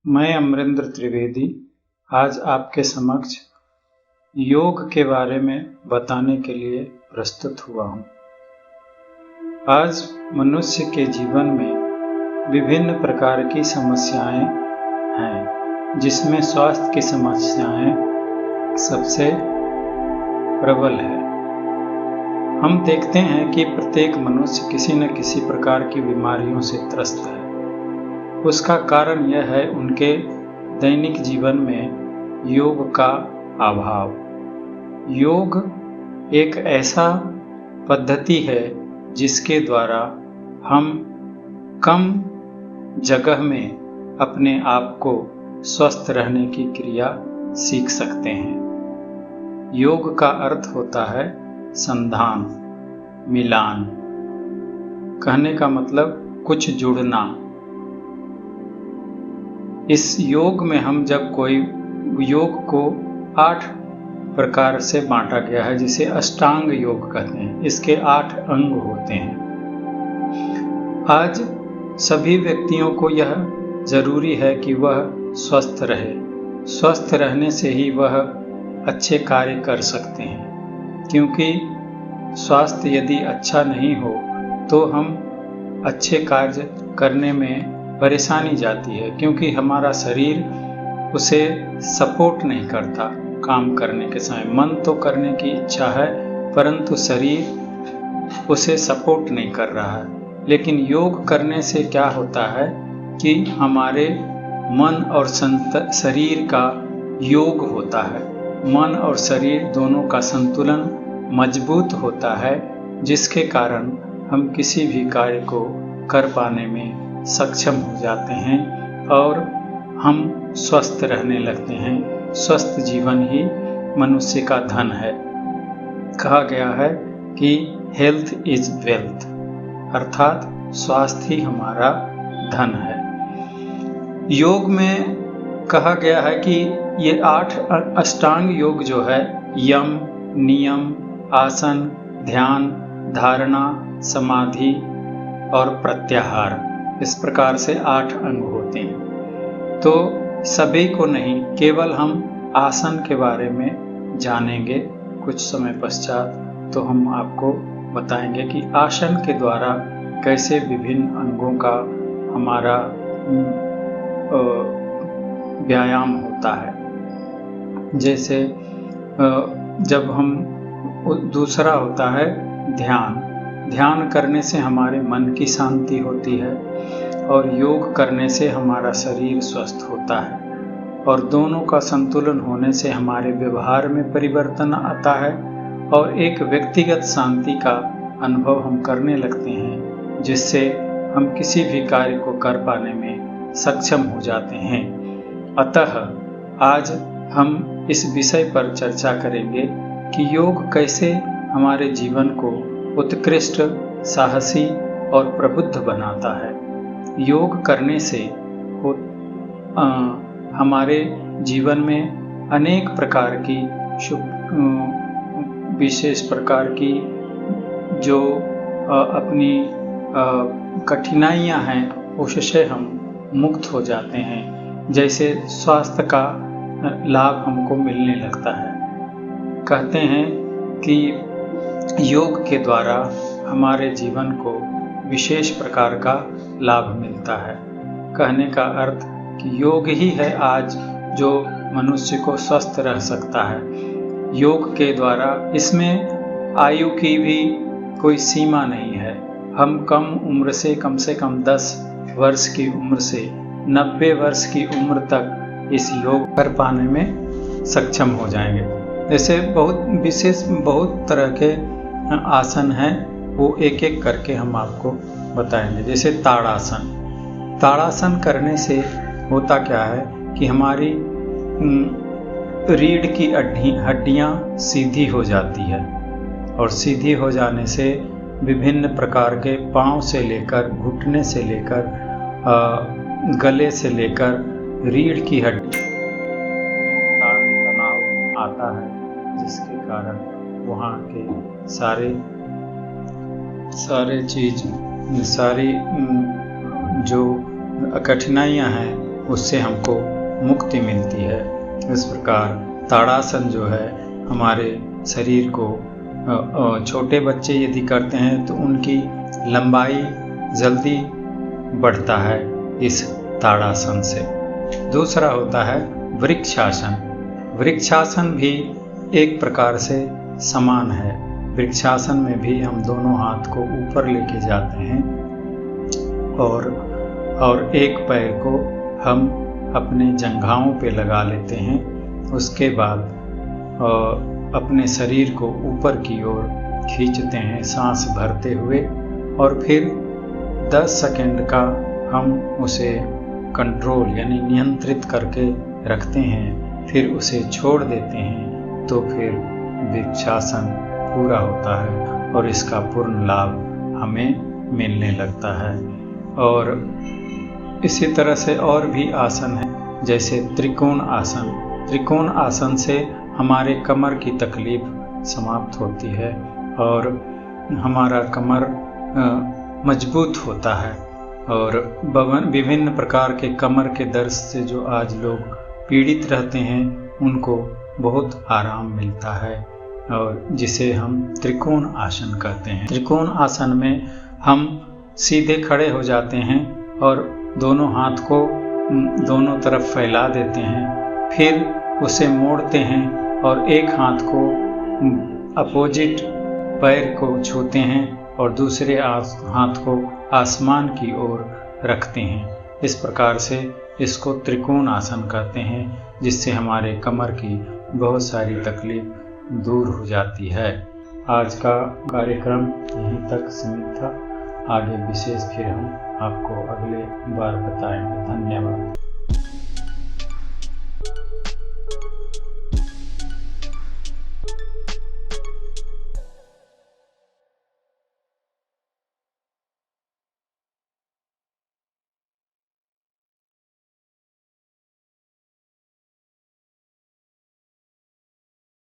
मैं अमरेंद्र त्रिवेदी आज आपके समक्ष योग के बारे में बताने के लिए प्रस्तुत हुआ हूँ। आज मनुष्य के जीवन में विभिन्न प्रकार की समस्याएं हैं, जिसमें स्वास्थ्य की समस्याएं सबसे प्रबल है। हम देखते हैं कि प्रत्येक मनुष्य किसी न किसी प्रकार की बीमारियों से त्रस्त है। उसका कारण यह है उनके दैनिक जीवन में योग का अभाव। योग एक ऐसा पद्धति है जिसके द्वारा हम कम जगह में अपने आप को स्वस्थ रहने की क्रिया सीख सकते हैं। योग का अर्थ होता है संधान, मिलान। कहने का मतलब कुछ जुड़ना। इस योग में हम जब कोई योग को 8 प्रकार से बांटा गया है, जिसे अष्टांग योग कहते हैं। इसके 8 अंग होते हैं। आज सभी व्यक्तियों को यह जरूरी है कि वह स्वस्थ रहे। स्वस्थ रहने से ही वह अच्छे कार्य कर सकते हैं, क्योंकि स्वास्थ्य यदि अच्छा नहीं हो तो हम अच्छे कार्य करने में परेशानी जाती है, क्योंकि हमारा शरीर उसे सपोर्ट नहीं करता काम करने के समय। मन तो करने की इच्छा है, परंतु शरीर उसे सपोर्ट नहीं कर रहा है। लेकिन योग करने से क्या होता है कि हमारे मन और शरीर का योग होता है। मन और शरीर दोनों का संतुलन मजबूत होता है, जिसके कारण हम किसी भी कार्य को कर पाने में सक्षम हो जाते हैं और हम स्वस्थ रहने लगते हैं। स्वस्थ जीवन ही मनुष्य का धन है। कहा गया है कि हेल्थ इज वेल्थ, अर्थात स्वास्थ्य ही हमारा धन है। योग में कहा गया है कि ये 8 अष्टांग योग जो है, यम, नियम, आसन, ध्यान, धारणा, समाधि और प्रत्याहार, इस प्रकार से 8 अंग होते हैं। तो सभी को नहीं, केवल हम आसन के बारे में जानेंगे कुछ समय पश्चात। तो हम आपको बताएंगे कि आसन के द्वारा कैसे विभिन्न अंगों का हमारा व्यायाम होता है। जैसे जब हम दूसरा होता है ध्यान। ध्यान करने से हमारे मन की शांति होती है और योग करने से हमारा शरीर स्वस्थ होता है, और दोनों का संतुलन होने से हमारे व्यवहार में परिवर्तन आता है और एक व्यक्तिगत शांति का अनुभव हम करने लगते हैं, जिससे हम किसी भी कार्य को कर पाने में सक्षम हो जाते हैं। अतः आज हम इस विषय पर चर्चा करेंगे कि योग कैसे हमारे जीवन को उत्कृष्ट, साहसी और प्रबुद्ध बनाता है। योग करने से हमारे जीवन में अनेक प्रकार की विशेष प्रकार की जो अपनी कठिनाइयां हैं, उससे हम मुक्त हो जाते हैं। जैसे स्वास्थ्य का लाभ हमको मिलने लगता है। कहते हैं कि योग के द्वारा हमारे जीवन को विशेष प्रकार का लाभ मिलता है। कहने का अर्थ कि योग ही है आज जो मनुष्य को स्वस्थ रह सकता है। योग के द्वारा इसमें आयु की भी कोई सीमा नहीं है। हम कम उम्र से कम 10 वर्ष की उम्र से 90 वर्ष की उम्र तक इस योग कर पाने में सक्षम हो जाएंगे। जैसे बहुत तरह के आसन हैं, वो एक एक करके हम आपको बताएंगे। जैसे ताड़ासन। ताड़ासन करने से होता क्या है कि हमारी रीढ़ की हड्डियां सीधी हो जाती है, और सीधी हो जाने से विभिन्न प्रकार के पाँव से लेकर घुटने से लेकर गले से लेकर रीढ़ की हड्डी तनाव आता है, जिसके कारण वहाँ के सारी जो कठिनाइयाँ हैं उससे हमको मुक्ति मिलती है। इस प्रकार ताड़ासन जो है हमारे शरीर को छोटे बच्चे यदि करते हैं तो उनकी लंबाई जल्दी बढ़ता है इस ताड़ासन से। दूसरा होता है वृक्षासन। वृक्षासन भी एक प्रकार से समान है। वृक्षासन में भी हम दोनों हाथ को ऊपर लेके जाते हैं और एक पैर को हम अपने जंघाओं पे लगा लेते हैं। उसके बाद अपने शरीर को ऊपर की ओर खींचते हैं सांस भरते हुए, और फिर 10 सेकंड का हम उसे कंट्रोल यानी नियंत्रित करके रखते हैं, फिर उसे छोड़ देते हैं, तो फिर वृक्षासन पूरा होता है और इसका पूर्ण लाभ हमें मिलने लगता है। और इसी तरह से और भी आसन है, जैसे त्रिकोण आसन। त्रिकोण आसन से हमारे कमर की तकलीफ समाप्त होती है और हमारा कमर मजबूत होता है, और विभिन्न प्रकार के कमर के दर्द से जो आज लोग पीड़ित रहते हैं उनको बहुत आराम मिलता है, और जिसे हम त्रिकोण आसन कहते हैं। त्रिकोण आसन में हम सीधे खड़े हो जाते हैं और दोनों हाथ को दोनों तरफ फैला देते हैं, फिर उसे मोड़ते हैं और एक हाथ को अपोजिट पैर को छूते हैं और दूसरे हाथ को आसमान की ओर रखते हैं। इस प्रकार से इसको त्रिकोण आसन कहते हैं, जिससे हमारे कमर की बहुत सारी तकलीफ दूर हो जाती है। आज का कार्यक्रम यहीं तक सीमित था। आगे विशेष फिर हम आपको अगले बार बताएंगे। धन्यवाद।